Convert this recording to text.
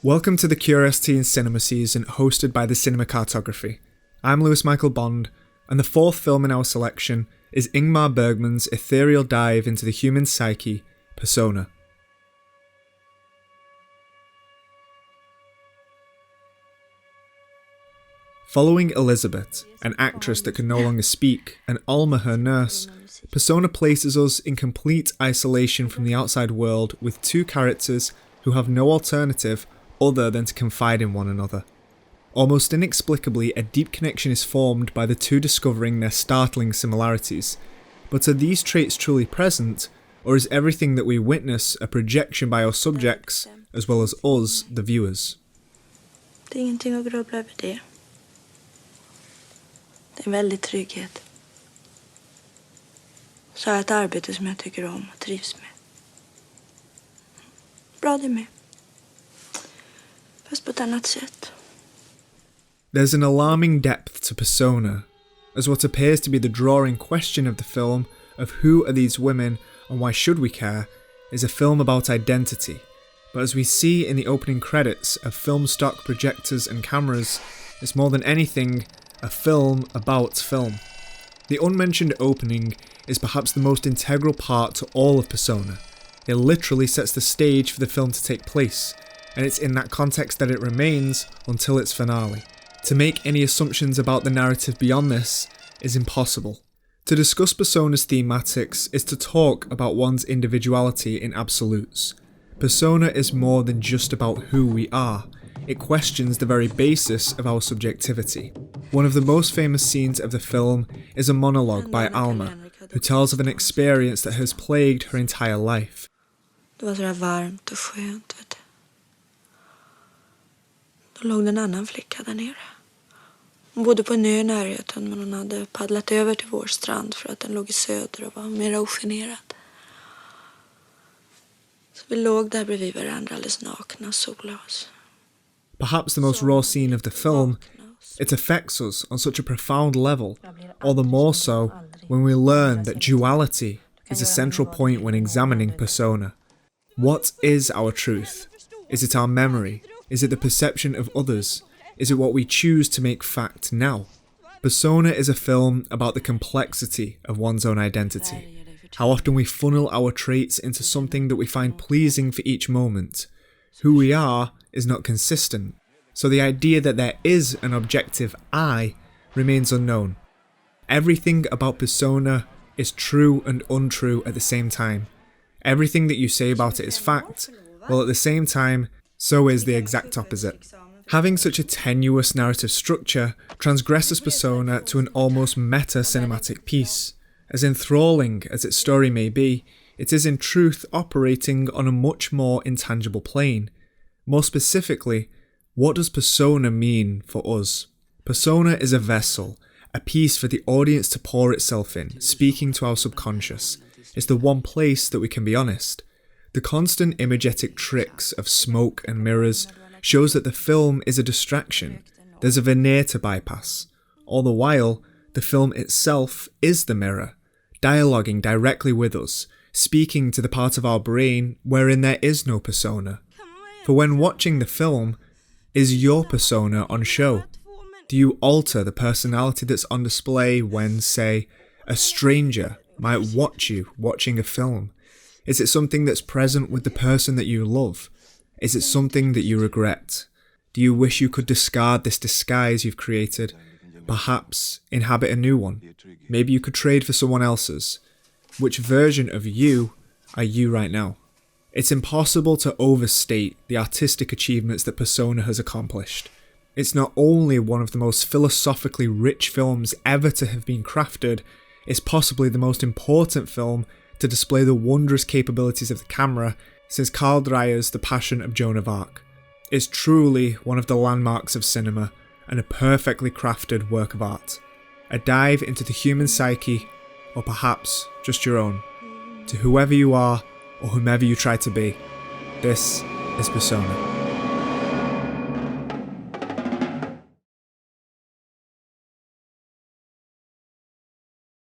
Welcome to the Curiosity in Cinema season hosted by the Cinema Cartography. I'm Lewis Michael Bond, and the fourth film in our selection is Ingmar Bergman's ethereal dive into the human psyche, Persona. Following Elizabeth, an actress that can no longer speak, and Alma, her nurse, Persona places us in complete isolation from the outside world with two characters who have no alternative other than to confide in one another. Almost inexplicably, a deep connection is formed by the two discovering their startling similarities. But are these traits truly present, or is everything that we witness a projection by our subjects, as well as us, the viewers? Det är ingenting att grubbla över det. Det är en väldig trygghet. Så har jag ett arbete som jag tycker om och trivs med. Bra det med. Fast på ett annat sätt. There's an alarming depth to Persona, as what appears to be the drawing question of the film of who are these women and why should we care is a film about identity, but as we see in the opening credits of film stock projectors and cameras, it's more than anything a film about film. The unmentioned opening is perhaps the most integral part to all of Persona. It literally sets the stage for the film to take place, and it's in that context that it remains until its finale. To make any assumptions about the narrative beyond this is impossible. To discuss Persona's thematics is to talk about one's individuality in absolutes. Persona is more than just about who we are. It questions the very basis of our subjectivity. One of the most famous scenes of the film is a monologue by Alma, who tells of an experience that has plagued her entire life. Det var så där varmt och skönt, vet du. Då låg det en annan flicka där nere. Hon bodde på en ö i närheten, men hon hade paddlat över till vår strand för att den låg i söder och var mer ogenerad. Så vi låg där bredvid varandra alldeles nakna och solade oss. Perhaps the most raw scene of the film, it affects us on such a profound level, all the more so when we learn that duality is a central point when examining Persona. What is our truth? Is it our memory? Is it the perception of others? Is it what we choose to make fact now? Persona is a film about the complexity of one's own identity. How often we funnel our traits into something that we find pleasing for each moment. Who we are is not consistent, so the idea that there is an objective I remains unknown. Everything about Persona is true and untrue at the same time. Everything that you say about it is fact, while at the same time, so is the exact opposite. Having such a tenuous narrative structure transgresses Persona to an almost meta-cinematic piece. As enthralling as its story may be, it is in truth operating on a much more intangible plane. More specifically, what does Persona mean for us? Persona is a vessel, a piece for the audience to pour itself in, speaking to our subconscious. It's the one place that we can be honest. The constant imagetic tricks of smoke and mirrors shows that the film is a distraction. There's a veneer to bypass. All the while, the film itself is the mirror, dialoguing directly with us, speaking to the part of our brain wherein there is no persona. For when watching the film, is your persona on show? Do you alter the personality that's on display when, say, a stranger might watch you watching a film? Is it something that's present with the person that you love? Is it something that you regret? Do you wish you could discard this disguise you've created? Perhaps inhabit a new one? Maybe you could trade for someone else's? Which version of you are you right now? It's impossible to overstate the artistic achievements that Persona has accomplished. It's not only one of the most philosophically rich films ever to have been crafted, it's possibly the most important film to display the wondrous capabilities of the camera since Carl Dreyer's The Passion of Joan of Arc. It's truly one of the landmarks of cinema and a perfectly crafted work of art. A dive into the human psyche, or perhaps just your own. To whoever you are, or whomever you try to be, this is Persona.